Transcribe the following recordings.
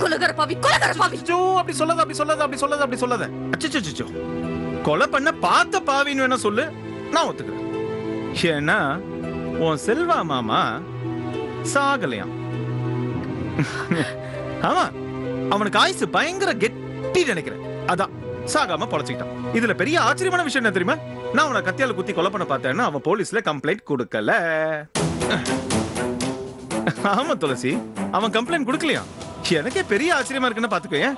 கொலகார பாவி, கொலகார பாவி. அச்சோ, அப்படி சொல்லாத. அச்சச்சோ. கொலை பண்ண பார்த்த பாவின்னு வேணா சொல்லு, நான் ஒத்துக்கிறேன். ஏன்னா உன் செல்வா மாமா சாகலையாம். ஆமா, அவனுக்கு ஆயுசு பயங்கர கெட்டி நினைக்கிறேன். அதான் சாகாம பொழைச்சிக்கிட்டான். இதுல பெரிய ஆச்சரியமான விஷயம் என்ன தெரியுமா? நான் அவனை கத்தியால குத்தி கொலை பண்ண பார்த்தேன்னா அவன் போலீஸ்ல கம்ப்ளைண்ட் கொடுக்கல. ஆமா துளசி, அவன் கம்ப்ளைண்ட் கொடுக்கலையா? எனக்கே பெரிய ஆச்சரியமா இருக்குன்னு பாத்துக்கோ.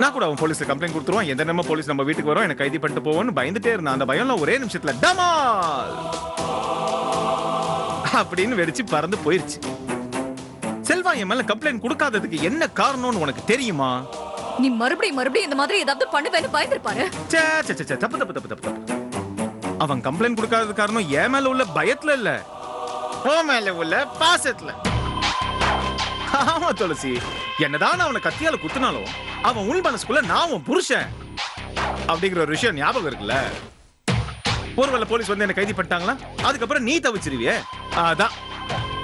நான் கூட அவன் போலீஸ்ல கம்ப்ளைண்ட் கொடுத்துருவான், எந்த நேரமா போலீஸ் நம்ம வீட்டுக்கு வரும், எனக்கு கைது பண்ணிட்டு போவோம்னு பயந்துட்டே இருந்தான். அந்த பயம்லாம் ஒரே நிமிஷத்துல டமால் அப்படின்னு வெடிச்சு பறந்து போயிருச்சு. செல்வா என் மேல கம்ப்ளைண்ட் கொடுக்காததுக்கு என்ன காரணம்னு உனக்கு தெரியுமா? நீ மறுபடியும் இந்த மாதிரி ஏதாவது பண்ணுவேன்னு பயந்துருப்பாரு. தப்பு. அவன் கம்ப்ளைண்ட் கொடுக்காதது காரணம் என் மேல உள்ள பயத்துல இல்ல, உன் மேல உள்ள பாசத்துல. ஆமா துளசி, என்னதான் அவனை கத்தியால குத்துனாலும் அவன் உள் மனசுக்குள்ள நான் உன் புருஷன் அப்படிங்கிற ஒரு விஷயம் ஞாபகம் இருக்குல்ல. ஒருவேளை போலீஸ் வந்து என்ன கைது பண்ணிட்டாங்களா, அதுக்கப்புறம் நீ தவிச்சிருவியே. அதான்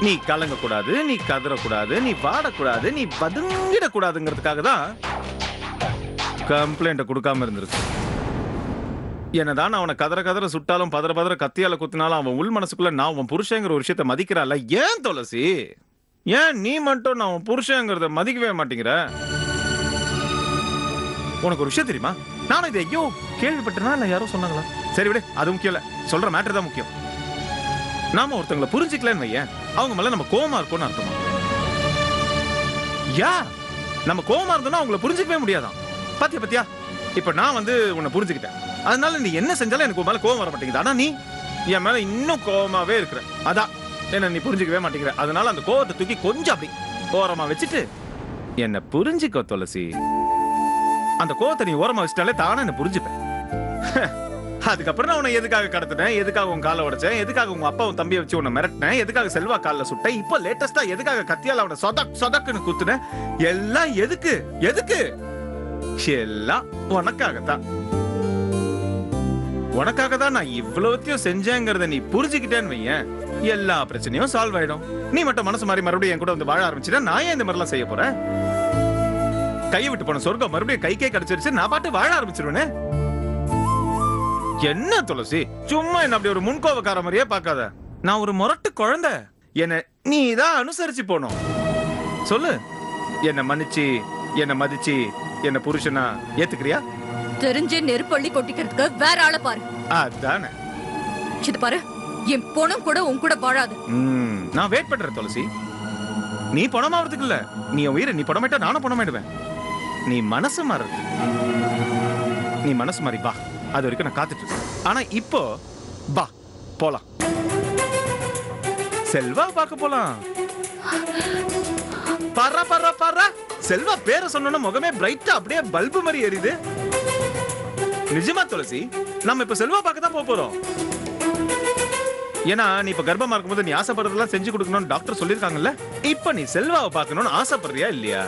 நீ கலங்க கூடாது, நீ கதறக்கூடாது, நீ வாடக்கூடாது, நீ பதுங்கிடக்கூடாதுங்கிறதுக்காக தான் கம்ப்ளைண்ட கொடுக்காம இருந்திருக்கு. என்னதான் அவனை கதற சுட்டாலும் பதற கத்தியால குத்தினாலும் அவன் உள் மனசுக்குள்ள நான் உன் புருஷங்கிற ஒரு விஷயத்த மதிக்கிறாள். ஏன் துளசி, ஏன் நீ மட்டும் நான் உன் புருஷங்கிறத மதிக்கவே மாட்டேங்கிற? உனக்கு ஒரு விஷயம் தெரியுமா? நானும் இதை ஐயோ கேள்விப்பட்டனா இல்ல யாரோ சொன்னாங்களா? சரி விடு, அது முக்கியம் இல்ல, சொல்ற மேட்டர் தான் முக்கியம். நாம ஒருத்தங்களை புரிஞ்சுக்கலன்னு வையேன், அவங்க மேல நம்ம கோவமா இருக்கோம்னு அர்த்தமா? யா, நம்ம கோவமா இருந்தோம்னா அவங்கள புரிஞ்சுக்கவே முடியாதான். பாத்தியா, இப்ப நான் வந்து உன்னை புரிஞ்சுக்கிட்டேன், அதனால நீ என்ன செஞ்சாலும் எனக்கு மேல கோவம் வர மாட்டேங்குது. ஆனா நீ என் மேல இன்னும் கோவமாவே இருக்கிற. அதான் என்ன நீ புரிஞ்சுக்கவே மாட்டேங்கிற. அதனால அந்த கோவத்தை தூக்கி கொஞ்சம் அப்படி ஓரமா வச்சுட்டு என்ன புரிஞ்சுக்கோ துளசி. அந்த கோவத்தை நீ ஓரமா வச்சுட்டாலே தானே என்ன புரிஞ்சுப்பேன். அதுக்கப்புறம் நான் உன்னை எதுக்காக கடத்தினேன், எதுக்காக உன் காலை உடைச்சேன், எதுக்காக உங்க அப்பா உன் தம்பியை வச்சு உன்னை மிரட்டினேன், எதுக்காக செல்வா காலில் சுட்டேன், இப்போ லேட்டஸ்டா எதுக்காக கத்தியால அவனை சொதக்குன்னு குத்துனேன், எல்லாம் எதுக்கு? எல்லாம் உனக்காக தான் நான் இவ்வளவுத்தையும் செஞ்சேங்கிறத நீ புரிஞ்சுக்கிட்டேன்னு வையேன், எல்லா பிரச்சனையும் சால்வ் ஆயிடும். நீ மட்டும் மனசு மாறி மறுபடியும் என் கூட வந்து வாழ ஆரம்பிச்சுட்டா நான் ஏன் இந்த மாதிரிலாம் செய்ய போறேன்? கையை விட்டு போன சொர்க்கம் மறுபடியும் கைக்கே கிடைச்சிருச்சு, நான் பாட்டு வாழ ஆரம்பிச்சிருவேனே. என்ன துளசி, சும்மா என்ன அப்படி ஒரு முன்கோவக்கார மாதிரியே பார்க்காத. நான் ஒரு முரட்டு குழந்தை, என்ன நீ தான் அனுசரிச்சு போனோம். சொல்லு, என்ன மன்னிச்சு என்ன மதிச்சு என்ன புருஷனா ஏத்துக்கிறியா? தெரிஞ்சே நெருப்பள்ளி கொட்டிக்கிறதுக்கு வேற ஆளை பாரு. அதானே. இது பாரு, என் பொணம் கூட உன் கூட வாழாது. நான் வெயிட் பண்றேன் துளசி. நீ பணமாவதுக்கு இல்ல, நீ உயிரை நீ பணமாயிட்டா நானும் பணமாயிடுவேன். நீ மனசு மாறுறது, நீ மனசு மாறி வா, அது வரைக்கும் நான் காத்துட்டு இருக்கேன். ஆனா இப்போ வா போலாம், செல்வா பார்க்க போலாம். பர்றா செல்வா பேரை சொன்ன முகமே பிரைட்டா அப்படியே பல்பு மாதிரி எரியுது. நிஜமா துளசி, நம்ம இப்ப செல்வா பார்க்க தான் போறோம். ஏன்னா நீ இப்ப கர்ப்பமா இருக்கும்போது நீ ஆசைப்படுறதெல்லாம் செஞ்சு கொடுக்கணும்னு டாக்டர் சொல்லிருக்காங்கல்ல. இப்ப நீ செல்வாவை பார்க்கணும்னு ஆசைப்படுறியா இல்லையா?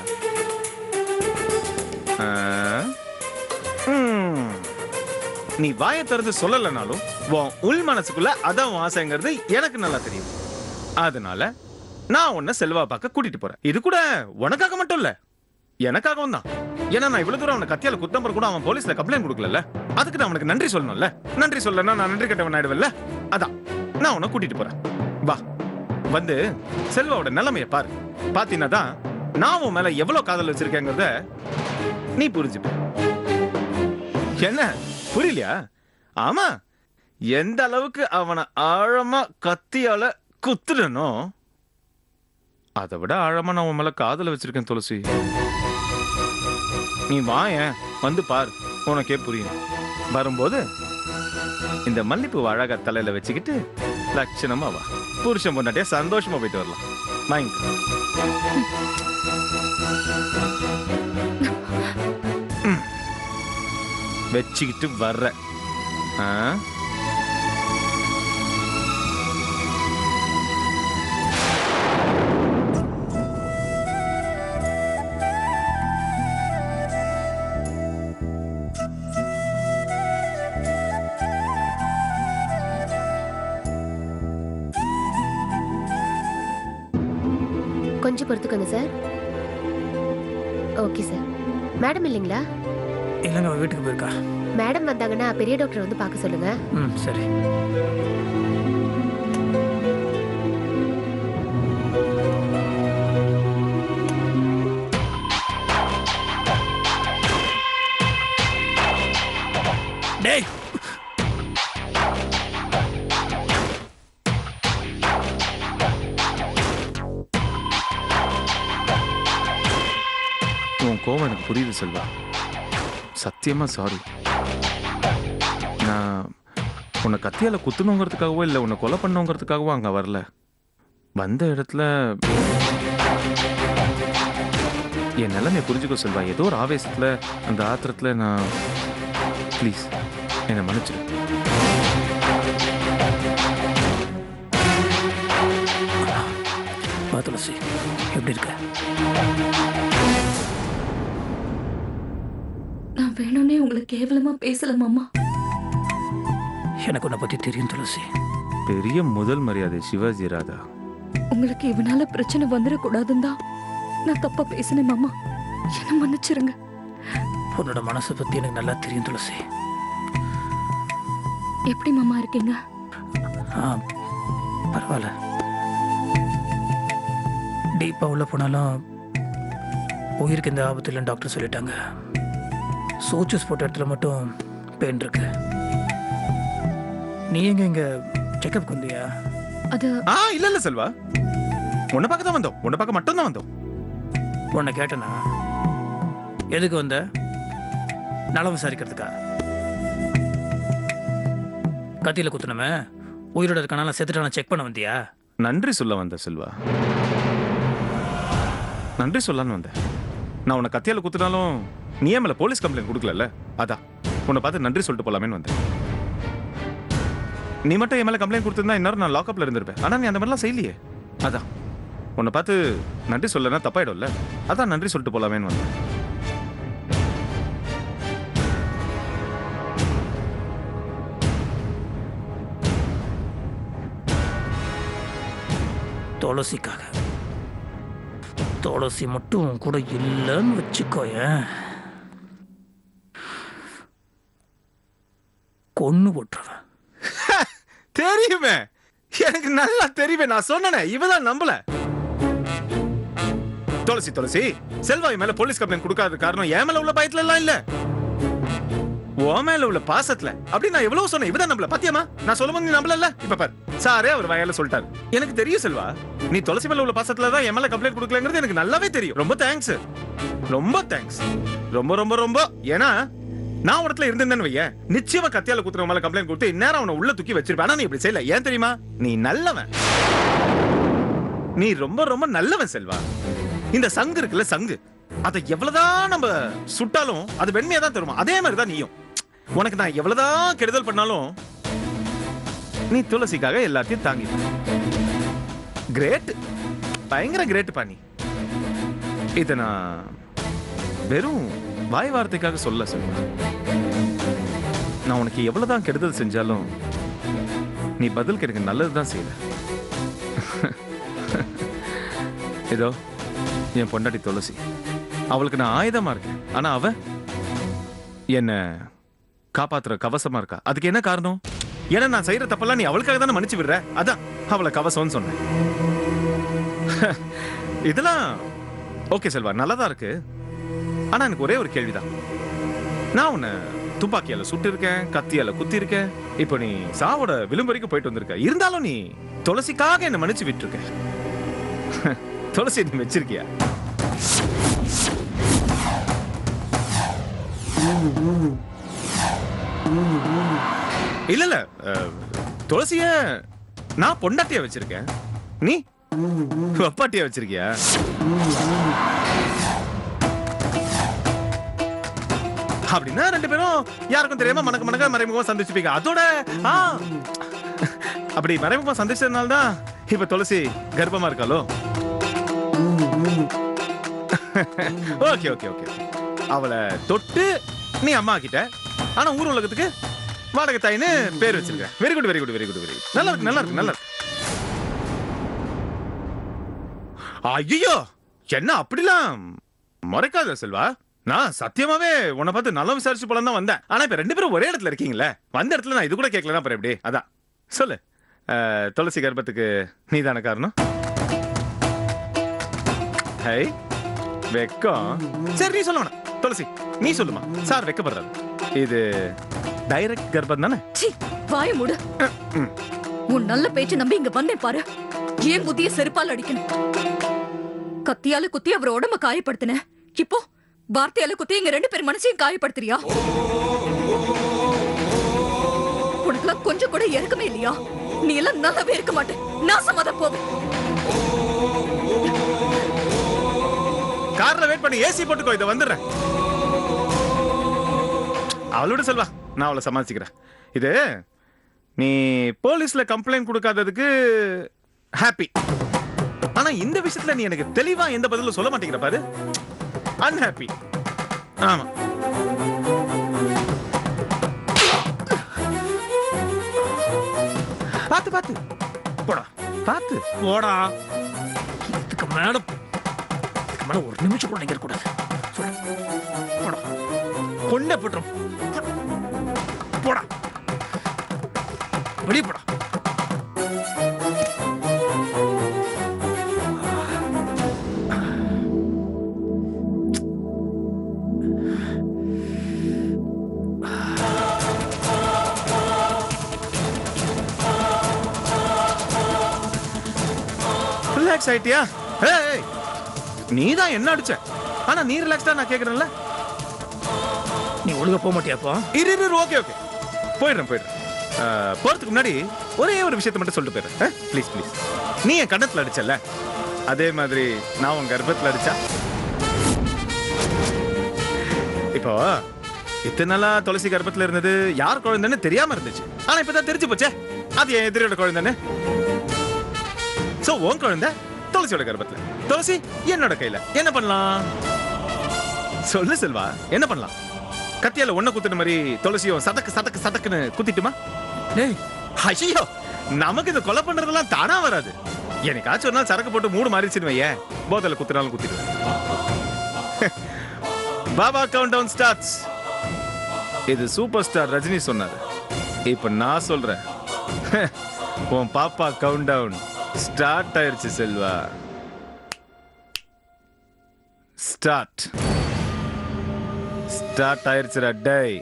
நீ வாயை திறந்து சொல்லலனாலும் உன் உள் மனசுக்குள்ள அதான் உன் ஆசைங்கிறது எனக்கு நல்லா தெரியும். அதனால நான் உன்னை செல்வா பார்க்க கூட்டிட்டு போறேன். இது கூட உனக்காக மட்டும் இல்ல, எனக்காகவும் தான். ஏன்னா நான் இவ்வளவு தூரம் அவனை கத்தியால குத்தம்பர கூட அவன் போலீஸ்ல கம்ப்ளைண்ட் கொடுக்கல. அதுக்கு நான் அவனுக்கு நன்றி சொல்லணும்ல. நன்றி சொல்லனா நான் நன்றி கட்டவன் ஆயிடுவேன்ல. அதான் நான் உன்னை கூட்டிட்டு போறேன். வா, வந்து செல்வாவோட நிலைமைய பாரு. பாத்தீங்கன்னா தான் நான் உன் மேல எவ்வளவு காதல் வச்சிருக்கேங்கிறத நீ புரிஞ்சுப்ப. என்ன புரியலையா? ஆமா, எந்த அளவுக்கு அவனை ஆழமா கத்தியால குத்துறனோ அதை விட ஆழமா நான் உன் மேல காதல வச்சிருக்கேன் துளசி. நீ வாயேன், வந்து பாரு, உனக்கே புரியும். வரும்போது இந்த மல்லிப்பூ அழகா தலையில வச்சுக்கிட்டு லட்சணமா வா, புருஷன் பொண்டாட்டியா சந்தோஷமா போயிட்டு வரலாம். வச்சுக்கிட்டு வர்ற கொஞ்சம் பொறுத்துக்கோங்க சார். Okay sir. மேடம் இல்லைங்களா? இல்லைங்க, அவள் வீட்டுக்கு போயிருக்கா. மேடம் வந்தாங்கன்னா பெரிய டாக்டர் வந்து பார்க்க சொல்லுங்க. ம், சரி. டேய், உன் கோவம் எனக்கு புரியுது செல்வா. சத்தியமா சாரி. நான் உன்னை கத்தியால குத்தணுங்கிறதுக்காகவோ இல்லை உன்னை கொலை பண்ணுங்கிறதுக்காகவோ அங்கே வரல. வந்த இடத்துல என் நிலைமையை புரிஞ்சுக்க செல்வா. ஏதோ ஒரு ஆவேசத்தில் அந்த ஆத்திரத்தில் நான் ப்ளீஸ் என்னை மன்னிச்சிடு. வா துளசி, எப்படி இருக்க? நான் வேணும்னே உங்களை கேவலமா பேசல மாமா. எனக்கு உன்னை பற்றி தெரியும் துளசி. பெரிய முதல் மரியாதை சிவாஜி ராதா. உங்களுக்கு இவனால பிரச்சனை வந்துடக்கூடாதுன்னு தான் நான் தப்பா பேசினேன் மாமா. என்ன மன்னிச்சிருங்க. உன்னோட மனசை பற்றி எனக்கு நல்லா தெரியும் துளசி. எப்படி மாமா இருக்கீங்க? ஆ, பரவாயில்ல. டீப்பாக உள்ள போனாலும் உயிருக்கு எந்த ஆபத்து இல்லைன்னு டாக்டர் சொல்லிட்டாங்க. சோச்சஸ் போட்ட இடத்துல மட்டும் பெயின் இருக்கு. நீ எங்க இங்க செக்அப் வந்தியா? அது இல்ல செல்வா, உன்னை பார்க்க தான் வந்தோம். உன்னை பார்க்க மட்டும் தான் வந்தோம். உன்னை கேட்டனா? எதுக்கு வந்த? நலம் விசாரிக்கிறதுக்கா? கத்தியில குத்துனமே உயிரோட இருக்கான செத்துட்டான செக் பண்ண வந்தியா? நன்றி சொல்ல வந்த செல்வா, நன்றி சொல்லான்னு வந்தேன். நான் உன்னை கத்தியால குத்துனாலும் நீ ஏன் மேல போலீஸ் கம்ப்ளைண்ட் கொடுக்கல. அதான் உன்னை பார்த்து நன்றி சொல்லிட்டு போலாமேன்னு வந்தேன். நீ மட்டும் என் மேல கம்ப்ளைண்ட் கொடுத்திருந்தா இன்னொரு நான் லாக்அப்ல இருந்திருப்பேன். ஆனா நீ அந்த மாதிரிலாம் செய்யலையே. அதான் உன்னை பார்த்து நன்றி சொல்லனா தப்பாயிடும்ல. அதான் நன்றி சொல்லிட்டு போலாமேன்னு வந்தேன். துளசிக்காக. துளசி மட்டும் உன் கூட இல்லைன்னு வச்சுக்கோயேன், கொன்னு போட்டுருவேன். தெரியுமே, எனக்கு நல்லா தெரியுமே. நான் சொன்னேனே, இவதான் நம்பல. துளசி துளசி செல்வா மேல போலீஸ் கம்ப்ளைண்ட் கொடுக்காத காரணம் என் மேல உள்ள பயத்துல எல்லாம் இல்ல, உன் மேல உள்ள பாசத்துல. அப்படி நான் எவ்வளவு சொன்னேன், இவதான் நம்பல. பாத்தியமா, நான் சொல்லும் போது நீ நம்பல. இப்ப பாரு, சாரே அவர் வாயால சொல்லிட்டாரு. எனக்கு தெரியும் செல்வா, நீ துளசி மேல உள்ள பாசத்துல தான் என் மேல கம்ப்ளைண்ட் கொடுக்கலங்கிறது எனக்கு நல்லாவே தெரியும். ரொம்ப தேங்க்ஸ், ரொம்ப தேங்க்ஸ், ரொம்ப ரொம்ப ரொம்ப. ஏன்னா நான் ஒரு இடத்துல இருந்தேன்னு வையேன், நிச்சயமா கத்தியால குத்துற மேல கம்ப்ளைண்ட் கொடுத்து இந்நேரம் அவனை உள்ள தூக்கி வச்சிருப்பேன். ஆனா நீ இப்படி செய்யல. ஏன் தெரியுமா? நீ நல்லவன். நீ ரொம்ப ரொம்ப நல்லவன் செல்வா. இந்த சங்கு இருக்குல்ல, சங்கு, அதை எவ்வளவுதான் நம்ம சுட்டாலும் அது வெண்மையா தான் தருமா. அதே மாதிரிதான் நீயும். உனக்கு நான் எவ்வளவுதான் கெடுதல் பண்ணாலும் நீ துளசிக்காக எல்லாத்தையும் தாங்கி. கிரேட், பயங்கர கிரேட் பண்ணி. இத நான் வெறும் வாய் வார்த்தைக்காக சொல்ல சொல்லுவேன். நான் உனக்கு எவ்வளவுதான் கெடுதல் செஞ்சாலும் நீ பதில் எனக்கு நல்லதுதான் செய்யற. ஏதோ என் பொண்டாட்டி துளசி, அவளுக்கு நான் ஆயுதமா இருக்கேன். ஆனா அவ என்ன காப்பாத்துற கவசமா இருக்கா. அதுக்கு என்ன காரணம்? ஏன்னா நான் செய்யற தப்பெல்லாம் நீ அவளுக்காக தானே மன்னிச்சு விடுற. அதான் அவளை கவசம்னு சொன்னேன். இதெல்லாம் ஓகே செல்வா, நல்லதா இருக்கு. ஆனா எனக்கு ஒரே ஒரு கேள்விதான். நான் உன்னை துப்பாக்கியால சுட்டு இருக்கேன், கத்தியால குத்தி இருக்கேன். இப்போ நீ சாவோட விளிம்பு போயிட்டு வந்திருக்க. இருந்தாலும் நீ துளசிக்காக என்ன மன்னிச்சு விட்டுருக்க. துளசி நீ வச்சிருக்கியா? இல்ல இல்ல, துளசிய நான் பொண்டாட்டியா வச்சிருக்கேன். நீ அப்பாட்டியா வச்சிருக்கியா? அப்படின்னா ரெண்டு பேரும் யாருக்கும் தெரியாம மணக்க மணக்க மறைமுகமா சந்திச்சுப்பீங்க. அதோட அப்படி மறைமுகமா சந்திச்சதுனால தான் இப்ப துளசி கர்ப்பமா இருக்காளோ? Okay okay okay. அவளை தொட்டு நீ அம்மா கிட்ட, ஆனா ஊர் உலகத்துக்கு வாடகை தாயின்னு பேர் வச்சிருக்க. Very good very good very good very good. நல்லா இருக்கு நல்லா இருக்கு நல்லா இருக்கு. ஐயோ, என்ன அப்படிலாம் முறைக்காத செல்வா. நான் சத்தியமாவே உன்னை பார்த்து நல்லா விசாரிச்சு போலாம் தான் வந்தேன். ஆனா இப்ப 2 பேரும் ஒரே இடத்துல இருக்கீங்களே, வந்த இடத்துல நான் இது கூட கேட்கலன்னா அப்புறம் எப்படி? அதான் சொல்லு. துளசி கர்ப்பத்துக்கு நீதான காரணம்? ஹை வெக்கம். சரி நீ சொல்ல வேணாம். துளசி நீ சொல்லுமா. சார் வெக்கப்படுறாரு. இது டைரக்ட் கர்ப்பம் தானே? சீ, வாய மூடு. உன் நல்ல பேச்சு நம்பி இங்க வந்தேன் பாரு. ஏன் புதிய செருப்பால் அடிக்கணும்? கத்தியால குத்தி அவர் உடம்ப காயப்படுத்தின. இப்போ வார்த்தையால குத்தி எங்க 2 பேர் மனசையும் காயப்படுத்துறியா? உனக்குலாம் கொஞ்சம் கூட இறக்கமே இல்லையா? நீ எல்லாம் நல்லாவே இருக்க மாட்டேன். நாசமாத போவே. கார்ல வெயிட் பண்ணி ஏசி போட்டுக்கோ, இத வந்துடுறேன். அவளோட செல்வா, நான் அவளை சமாளிச்சுக்கிறேன். இது நீ போலீஸ்ல கம்ப்ளைண்ட் கொடுக்காததுக்கு ஹாப்பி. ஆனா இந்த விஷயத்துல நீ எனக்கு தெளிவா எந்த பதிலும் சொல்ல மாட்டேங்கிற பாரு. அன்ஹாப்பி. ஆமா. பாத்து பாத்து போடா, பாத்து போடா. இதுக்கு மேல ஒரு நிமிஷம் கூட நிக்க கூடாது. சொல்லு. போடா. கொண்டே போட்டுரும். போடா. வெளியே போடா. ரிலாக்ஸ் ஆயிட்டியா? ஏய், நீ தான் என்ன அடிச்ச. ஆனா நீ ரிலாக்ஸ்டா நான் கேக்குறேன்ல. நீ ஒழுங்கா போக மாட்டியாப்பா? இரு ஓகே ஓகே போயிடுறேன். போறதுக்கு முன்னாடி ஒரே ஒரு விஷயத்தை மட்டும் சொல்லிட்டு போயிடுறேன். Please please. நீ என் கண்ணத்துல அடிச்சல, அதே மாதிரி நான் உன் கர்ப்பத்துல அடிச்சா. இப்போ இத்தனை நாளா துளசி கர்ப்பத்துல இருந்தது யார் குழந்தைன்னு தெரியாம இருந்துச்சு. ஆனா இப்பதான் தெரிஞ்சு போச்சே அது என் எதிரியோட குழந்தைன்னு. சோ உன் குழந்தை துளசியோட கர்ப்பத்துல, துளசி என்னோட கையில. என்ன பண்ணலாம் சொல்லு செல்வா, என்ன பண்ணலாம்? கத்தியால ஒன்ன குத்துன மாதிரி துளசியும் சதக்கு சதக்கு சதக்குன்னு குத்திட்டுமா? டேய், ஐயோ, நமக்கு இந்த கொலை பண்றதெல்லாம் தானா வராது. எனக்காச்சும் ஒரு நாள் சரக்கு போட்டு மூடு மாறிச்சுன்னு வையேன், போதல குத்துனாலும் குத்திடுவேன். Baba count down starts. இது சூப்பர் ஸ்டார் ரஜினி சொன்னாரு. இப்ப நான் சொல்றேன். உன் பாப்பா கவுண்ட் டவுன் ஸ்டார்ட் ஆயிருச்சு செல்வா. ஸ்டார்ட் ஆயிருச்சுடா டேய்.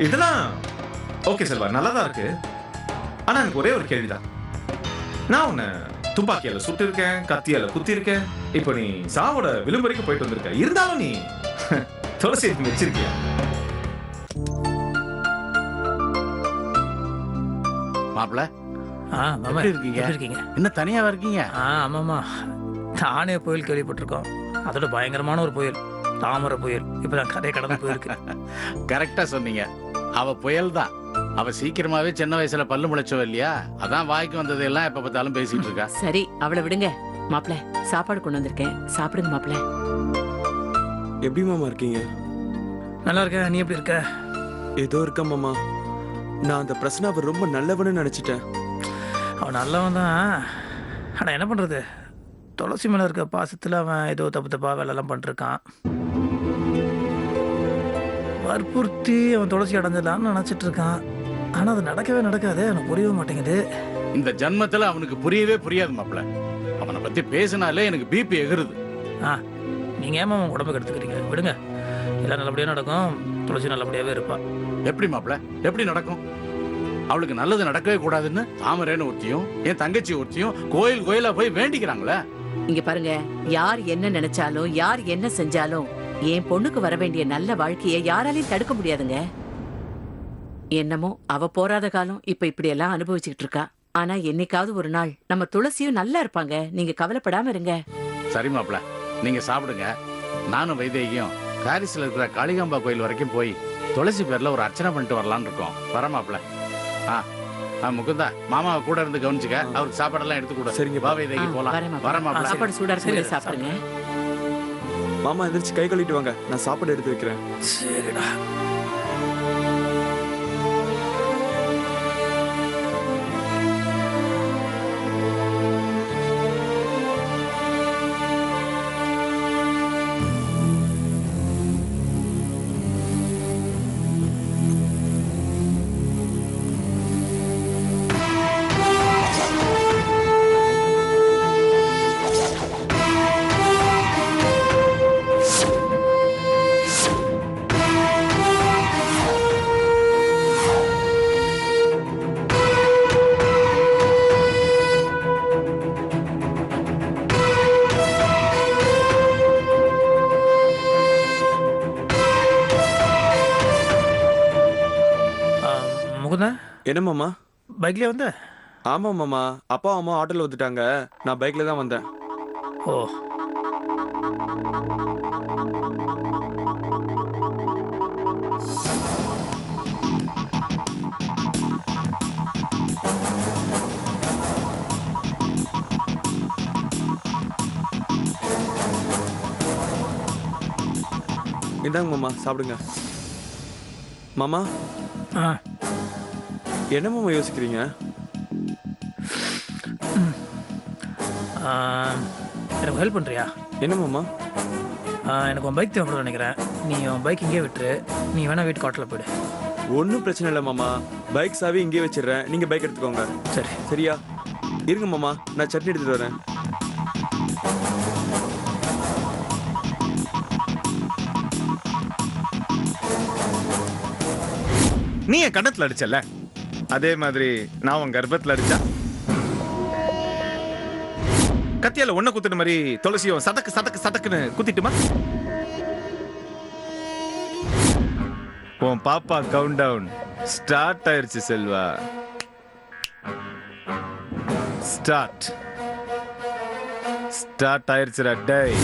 இதெல்லாம் ஓகே செல்வா, நல்லாதான் இருக்கு. ஆனா எனக்கு ஒரே ஒரு கேள்விதான். நான் உன்னை துப்பாக்கியால சுட்டு இருக்கேன், கத்தியால குத்தி இருக்கேன். இப்போ நீ சாவோட விளிம்பு வரைக்கும் போயிட்டு வந்திருக்க. இருந்தாலும் நீ துளசி வச்சிருக்கியா? மாப்பிள மாமா எப்படி இருக்கீங்க? எப்படி இருக்கீங்க? என்ன தனியாவா இருக்கீங்க? ஆமாம்மா, தானே புயல் கேள்விப்பட்டிருக்கோம். அதோட பயங்கரமான ஒரு புயல், தாமரை புயல். இப்பதான் கதை கடந்து போயிருக்கு. கரெக்டா சொன்னீங்க. அவ புயல் தான். அவ சீக்கிரமாவே சின்ன வயசுல பல்லு முளைச்சவ இல்லையா? அதான் வாய்க்கு வந்ததெல்லாம் எப்ப பார்த்தாலும் பேசிட்டு இருக்கா. சரி, அவளை விடுங்க. மாப்பிள, சாப்பாடு கொண்டு வந்திருக்கேன், சாப்பிடுங்க மாப்பிள. எப்படி மாமா இருக்கீங்க? நல்லா இருக்க. நீ எப்படி இருக்க? ஏதோ இருக்க மாமா. நான் அந்த பிரச்சனை ரொம்ப நல்லவன்னு நினைச்சிட்டேன். அவன் நல்லவன் தான். ஆனால் என்ன பண்ணுறது, துளசி மேலே இருக்க பாசத்தில் அவன் ஏதோ தப்பு தப்பா வேலைலாம் பண்ணிருக்கான். வற்புறுத்தி அவன் துளசி அடைஞ்சிடலான்னு நினச்சிட்டு இருக்கான். ஆனால் அது நடக்கவே நடக்காது. எனக்கு புரியவே மாட்டேங்குது. இந்த ஜன்மத்துல அவனுக்கு புரியவே புரியாது மாப்பிள. அவனை பத்தி பேசினாலே எனக்கு பிபி எகுறுது. நீங்கள் ஏமா அவன் உடம்புக்கு எடுத்துக்கிறீங்க? விடுங்க, எல்லாம் நல்லபடியாக நடக்கும். துளசி நல்லபடியாகவே இருப்பாள். எப்படி மாப்பிள, எப்படி நடக்கும்? அவளுக்கு நல்லது நடக்கவே கூடாதுன்னு தாமரேன்னு ஒருத்தியும் என் தங்கச்சி ஒருத்தியும் கோயில் கோயிலா போய் வேண்டிக்கிறாங்களே. இங்க பாருங்க, யார் என்ன நினைச்சாலும் யார் என்ன செஞ்சாலும் என் பொண்ணுக்கு வர வேண்டிய நல்ல வாழ்க்கையை யாராலையும் தடுக்க முடியாதுங்க. என்னமோ அவ போராத காலம் இப்ப இப்படி எல்லாம் அனுபவிச்சுட்டு இருக்கா. ஆனா என்னைக்காவது ஒரு நாள் நம்ம துளசியும் நல்லா இருப்பாங்க. நீங்க கவலைப்படாம இருங்க. சரி மாப்பிள, நீங்க சாப்பிடுங்க. நானும் வைதேகியும் பாரிஸ்ல இருக்கிற காளிகாம்பா கோயில் வரைக்கும் போய் துளசி பேர்ல ஒரு அர்ச்சனை பண்ணிட்டு வரலான்னு இருக்கோம். வர மாப்பிள. முகுந்தா, மாமாவை கூட இருந்து கவனிச்சுக்க. அவருக்கு சாப்பாடெல்லாம் எடுத்து கூட. சரிங்க, வா வைதேகி, போலாம். வர மாப்பிள, சாப்பாடு சூடா இருக்கு, சாப்பிடுங்க. மாமா எந்திரிச்சு கை கழுவிட்டு வாங்க, நான் சாப்பாடு எடுத்து வைக்கிறேன். சரிடா. முகுந்தா, என்ன மாமா? பைக்லேயே வந்த? ஆமா மாமா, அப்பா அம்மா ஆட்டோல வந்துட்டாங்க, நான் பைக்ல தான் வந்தேன். ஓ, இந்தாங்க மாமா, சாப்பிடுங்க. மாமா, ஆ, என்ன மாமா யோசிக்கிறீங்க? ஆ, எனக்கு ஹெல்ப் பண்ணுறியா? என்ன மாமா? எனக்கு உன் பைக் தேவைப்படுன்னு நினைக்கிறேன். நீ உன் பைக் இங்கே விட்டுரு, நீ வேணா வீட்டு காட்டில் போயிடு. ஒன்றும் பிரச்சனை இல்லை மாமா, பைக் சாவி இங்கே வச்சிடுறேன், நீங்க பைக் எடுத்துக்கோங்க. சரி. சரியா? இருங்க மாமா, நான் சட்னி எடுத்துட்டு வரேன். நீ என் கணத்துல அடிச்சல, அதே மாதிரி நான் உன் கர்ப்பத்துல அடிச்சா கத்தியால ஒன்ன குத்துன மாதிரி துளசியும் சதக்கு சதக்கு சதக்குன்னு குத்திட்டுமா? உன் பாப்பா கவுண்ட் டவுன் ஸ்டார்ட் ஆயிருச்சு செல்வா. ஸ்டார்ட் ஆயிருச்சுடா டேய்.